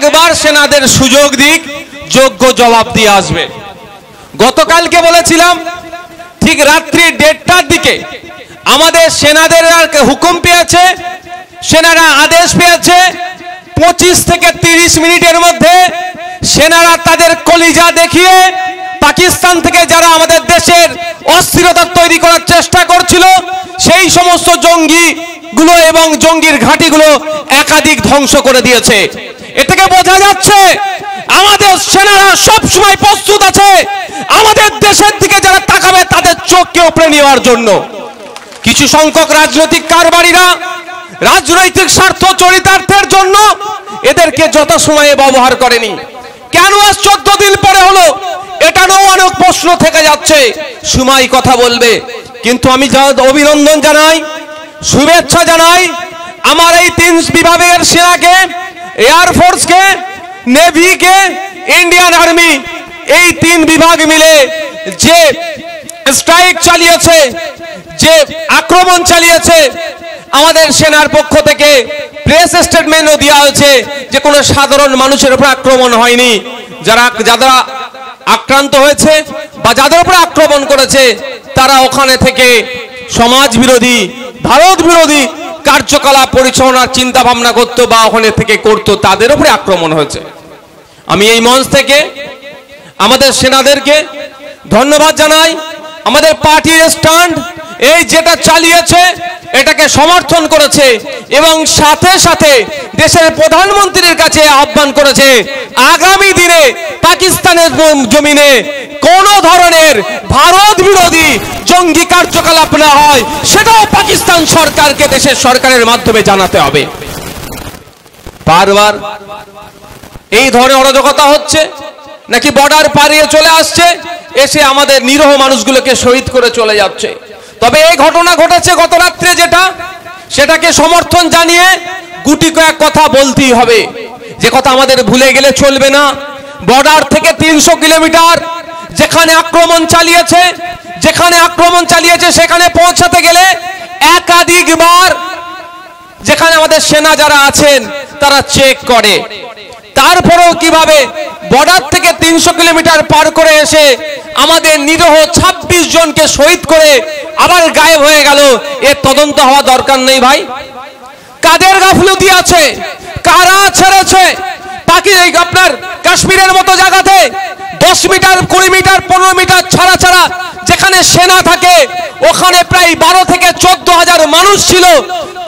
একবার সেনাদের সুযোগ দিক, যোগ্য জবাব দিয়ে আসবে। গতকালকে বলেছিলাম ঠিক রাত্রি 1:30টার দিকে আমাদের সেনাদের হুকুম পেয়েছে, সেনারা আদেশ পেয়েছে 25 থেকে 30 মিনিটের মধ্যে সেনারা তাদের কলিজা দেখিয়ে পাকিস্তান থেকে যারা আমাদের দেশের অস্থিরতা তৈরি করার চেষ্টা করছিল সেই সমস্ত জঙ্গিগুলো এবং জঙ্গির ঘাঁটিগুলো একাধিক ধ্বংস করে দিয়েছে। এ থেকে বোঝা যাচ্ছে আমাদের সেনারা সব সময় প্রস্তুত আছে আমাদের দেশের দিকে যারা তাকাবে তাদের চোখকে উপড়ে নেওয়ার জন্য। কিছু সংখ্যক রাজনৈতিক কারবারিরা রাজনৈতিক স্বার্থ চরিতার্থের জন্য এদেরকে যথাসময়ে ব্যবহার করেনি। কেন 14 দিন পরে হলো, এটারও অনেক প্রশ্ন থেকে যাচ্ছে। সময় কথা বলবে, কিন্তু আমি অভিনন্দন জানাই, শুভেচ্ছা জানাই আমার এই 3 বিভাগের সেনাকে, এয়ারফোর্সকে, নেভিকে, ইন্ডিয়ান আর্মি, এই 3 বিভাগ মিলে যে স্ট্রাইক চালিয়েছে, যে আক্রমণ চালিয়েছে, আমাদের সেনার পক্ষ থেকে প্রেস স্টেটমেন্টও দেওয়া হয়েছে যে কোনো সাধারণ মানুষের উপর আক্রমণ হয়নি। যারা আক্রান্ত হয়েছে বা যাদের উপর আক্রমণ করেছে তারা ওখানে থেকে সমাজ বিরোধী, ভারত বিরোধী কার্যকলাপ পরিচালনার চিন্তা ভাবনা করত বা ওখানে থেকে করত, তাদের উপরে আক্রমণ হয়েছে। আমি এই মঞ্চ থেকে আমাদের সেনাদেরকে ধন্যবাদ জানাই। আমাদের পার্টির স্ট্যান্ড এই যেটা চালিয়েছে এটাকে সমর্থন করেছে এবং সাথে সাথে দেশের প্রধানমন্ত্রীর কাছে আহ্বান করেছে আগামী দিনে পাকিস্তানের জমিনে কোন ধরনের ভারত বিরোধী জঙ্গি কার্যকলাপ না হয় সেটাও পাকিস্তান সরকারকে দেশের সরকারের মাধ্যমে জানাতে হবে। বারবার এই ধরনের অরাজকতা হচ্ছে, নাকি বর্ডার পাড়িয়ে চলে আসছে, এসে আমাদের নিরীহ মানুষগুলোকে শহীদ করে চলে যাচ্ছে। তবে এই ঘটনা ঘটেছে গত রাত্রে যেটা, সেটাকে সমর্থন জানিয়ে গুটি কয়েক কথা বলতেই হবে। যে কথা আমাদের ভুলে গেলে চলবে না, বর্ডার থেকে 300 কিলোমিটার যেখানে আক্রমণ চালিয়েছে সেখানে পৌঁছাতে গেলে একাধিকবার যেখানে আমাদের সেনা যারা আছেন তারা চেক করে, তারপরেও কিভাবে বর্ডার থেকে 300 কিলোমিটার পার করে এসে আমাদের নিরীহ 26 জনকে শহীদ করে আবার গায়েব হয়ে গেল, এর তদন্ত হওয়া দরকার নেই ভাই? কাদের গাফলতি আছে, কারা ছেড়েছে? আপনার কাশ্মীরের মতো জায়গাতে 10 মিটার, 20 মিটার, 15 মিটার ছাড়া ছাড়া যেখানে সেনা থাকে ওখানে প্রায় 12 থেকে 14,000 মানুষ ছিল,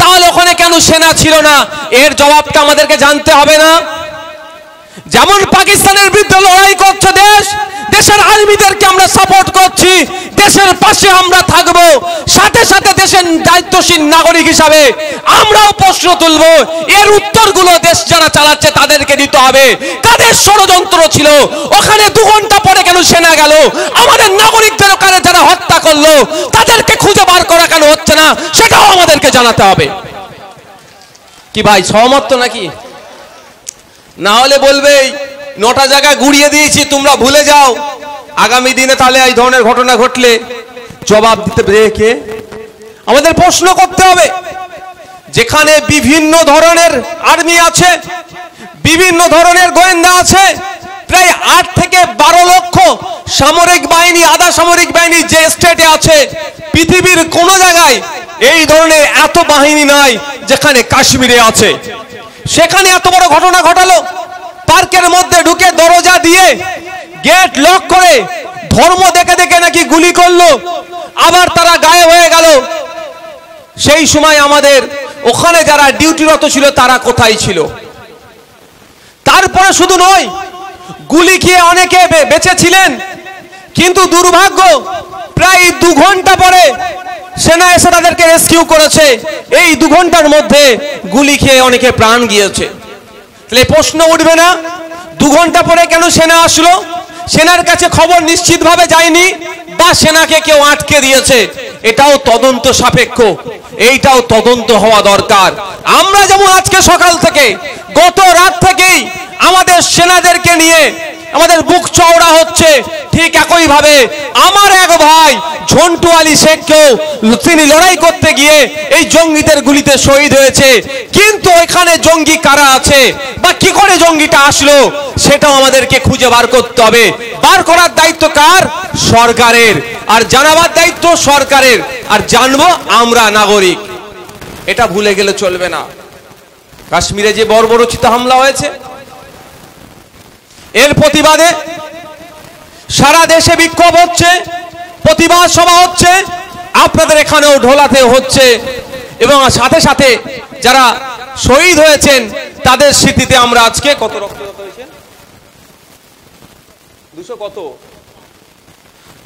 তাহলে ওখানে কেন সেনা ছিল না? এর জবাবটা আমাদেরকে জানতে হবে না? যেমন পাকিস্তানের বিরুদ্ধে লড়াই করছে দেশের আর্মিদেরকে আমরা সাপোর্ট করছি, দেশের পাশে আমরা থাকব, সাথে সাথে দেশের দায়িত্বশীল নাগরিক হিসাবে আমরাও প্রশ্ন তুলব, এর উত্তরগুলো দেশ যারা চালাচ্ছে তাদেরকে দিতে হবে। কাদের ষড়যন্ত্র ছিল? ওখানে 2 ঘন্টা পরে কেন সেনা গেল? আমাদের নাগরিকদের ওখানে যারা হত্যা করলো তাদেরকে খুঁজে বার করা কেন হচ্ছে না? সেটাও আমাদেরকে জানাতে হবে। কি ভাই সহমত নাকি? না হলে বলবে 9টা জায়গায় গুড়িয়ে দিয়েছি, তোমরা ভুলে যাও। আগামী দিনে তাহলে এই ধরনের ঘটনা ঘটলে জবাব দিতে কে? আমাদের প্রশ্ন করতে হবে। যেখানে বিভিন্ন ধরনের আর্মি আছে, বিভিন্ন ধরনের গোয়েন্দা আছে, প্রায় 8 থেকে 12 লক্ষ সামরিক বাহিনী, আধা সামরিক বাহিনী যে স্টেটে আছে, পৃথিবীর কোন জায়গায় এই ধরনের এত বাহিনী নাই যেখানে কাশ্মীরে আছে। সেখানে এত বড় ঘটনা ঘটালো, পার্কের মধ্যে ঢুকে দরজা দিয়ে গেট লক করে ধর্ম দেখে দেখে নাকি গুলি করলো, আবার তারা গায়েব হয়ে গেল। সেই সময় আমাদের ওখানে যারা ডিউটিরত ছিল তারা কোথায় ছিল? তারপরে শুধু নয়, গুলি খেয়ে অনেকে বেঁচে ছিলেন, কিন্তু দুর্ভাগ্য প্রায় 2 ঘন্টা পরে সেনা এসে তাদেরকে রেস্কিউ করেছে। এই 2 ঘন্টার মধ্যে গুলি খেয়ে অনেকে প্রাণ গিয়েছে। তাহলে প্রশ্ন উঠবে না 2 ঘন্টা পরে কেন সেনা আসলো? সেনার কাছে খবর নিশ্চিতভাবে যায়নি বা সেনাকে কেউ আটকে দিয়েছে? এটাও তদন্ত সাপেক্ষ, এইটাও তদন্ত হওয়া দরকার। আমরা যেমন আজকে সকাল থেকে, গত রাত থেকেই আমাদের সেনাদেরকে নিয়ে আমাদের বুক চওড়া হচ্ছে, ঠিক একই ভাবে আমার এক ভাই ঝন্টু আলী শেখকেও তিনি লড়াই করতে গিয়ে এই জঙ্গিদের গুলিতে শহীদ হয়েছে। কিন্তু ওইখানে জঙ্গি কারা আছে বা কি করে জঙ্গিটা আসলো সেটাও আমাদেরকে খুঁজে বার করতে হবে। বার করার দায়িত্ব কার? সরকারের। আর জানাবার দায়িত্ব সরকারের, আর জানবো আমরা নাগরিক। এটা ভুলে গেলে চলবে না। কাশ্মীরে যে বর্বরোচিত হামলা হয়েছে, এর প্রতিবাদে সারা দেশে বিক্ষোভ হচ্ছে, প্রতিবাদ সভা হচ্ছে, আপনাদের এখানেও ঢোলাতে হচ্ছে। এবং সাথে সাথে যারা শহীদ হয়েছেন তাদের স্মৃতিতে আমরা আজকে কত রক্তদান হয়েছে,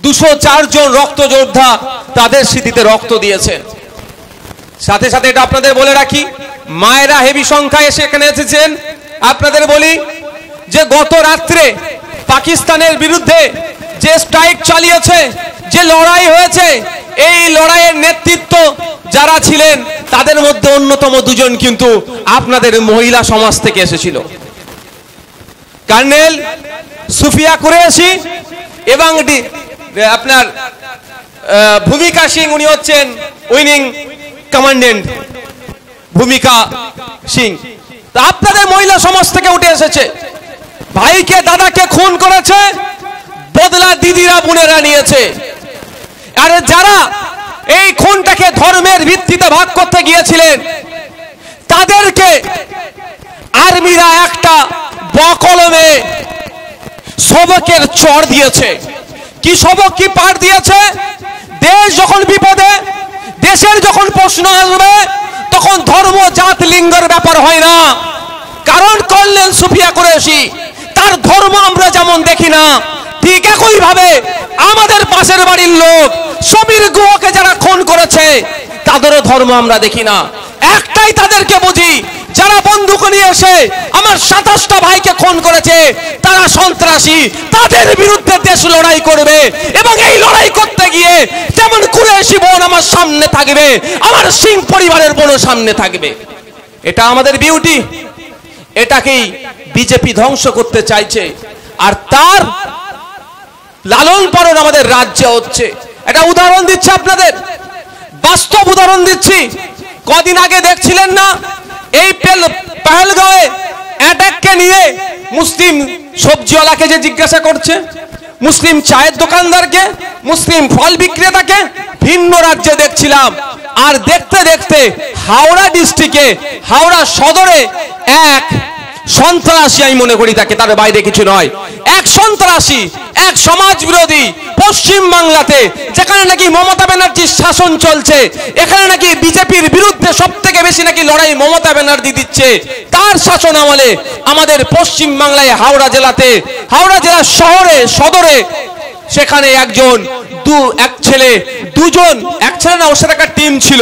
204 জন রক্ত যোদ্ধা তাদের স্মৃতিতে রক্ত দিয়েছেন। সাথে সাথে এটা আপনাদের বলে রাখি, মায়েরা হেভি সংখ্যায় এসে এখানে এসেছেন। আপনাদের বলি যে গত রাত্রে পাকিস্তানের বিরুদ্ধে যে স্ট্রাইক চালিয়েছে, যে লড়াই হয়েছে, এই লড়াইয়ের নেতৃত্ব যারা ছিলেন তাদের মধ্যে অন্যতম দুজন কিন্তু আপনাদের মহিলা সমাজ থেকে এসেছিল। কর্নেল সুফিয়া কুরেশি এবং আপনার ভূমিকা সিং, উনি হচ্ছেন উইনিং কমান্ডেন্ট ভূমিকা সিং। তা আপনাদের মহিলা সমাজ থেকে উঠে এসেছে। ভাইকে দাদাকে খুন করেছে, বদলা দিদিরা বোনেরা নিয়েছে। আর যারা এই খুনটাকে ধর্মের ভিত্তিতে ভাগ করতে গিয়েছিলেন তাদেরকে আর্মিরা একটা বকলমে সবকের চড় দিয়েছে। কি সবক, কি পাঠ দিয়েছে? দেশ যখন বিপদে, দেশের যখন প্রশ্ন আসবে তখন ধর্ম জাত লিঙ্গের ব্যাপার হয় না। কারণ কর্নেল সুফিয়া কুরেশি, তার ধর্ম আমরা যেমন দেখি না, ঠিক একই ভাবে আমাদের পাশের বাড়ির লোক সমীর গুহকে যারা খুন করেছে তাদেরও ধর্ম আমরা দেখি না। একটাই তাদেরকে বুঝি, যারা বন্দুক নিয়ে এসে আমার 27টা ভাইকে খুন করেছে তারা সন্ত্রাসী, তাদের বিরুদ্ধে দেশ লড়াই করবে। এবং এই লড়াই করতে গিয়ে যেমন কুরেশি বোন আমার সামনে থাকবে, আমার সিং পরিবারের বোনও সামনে থাকবে। এটা আমাদের বিউটি। এটাকেই বিজেপি ধ্বংস করতে চাইছে, আর তার লালন পালন আমাদের রাজ্যে হচ্ছে। এটা উদাহরণ দিচ্ছি আপনাদের, বাস্তব উদাহরণ দিচ্ছি। কদিন আগে দেখছিলেন না এই পহেলগাঁওয়ে অ্যাটাককে নিয়ে মুসলিম সবজিওয়ালাকে যে জিজ্ঞাসা করছে, মুসলিম চায়ের দোকানদারকে, মুসলিম ফল বিক্রেতাকে, ভিন্ন রাজ্যে দেখছিলাম। আর দেখতে দেখতে হাওড়া ডিস্ট্রিক্টে, হাওড়া সদরে এক সন্ত্রাসী, আমি মনে করি তাকে, তার বাইরে কিছু নয়, এক সন্ত্রাসী, এক সমাজ বিরোধী পশ্চিম বাংলাতে, যেখানে নাকি মমতা ব্যানার্জির শাসন চলছে, এখানে নাকি বিজেপির বিরুদ্ধে সব থেকে বেশি নাকি লড়াই মমতা ব্যানার্জি দিচ্ছে, তার শাসন আমলে আমাদের পশ্চিম বাংলায় হাওড়া জেলাতে, হাওড়া জেলার শহরে সদরে, সেখানে এক ছেলে, দুজন, এক ছেলে না, ওর সাথে একটা টিম ছিল।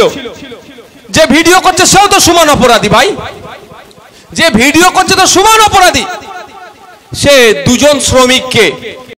যে ভিডিও করছে সেও তো সমান অপরাধী ভাই, যে ভিডিও করছে তো সমান অপরাধী। সে দুজন শ্রমিককে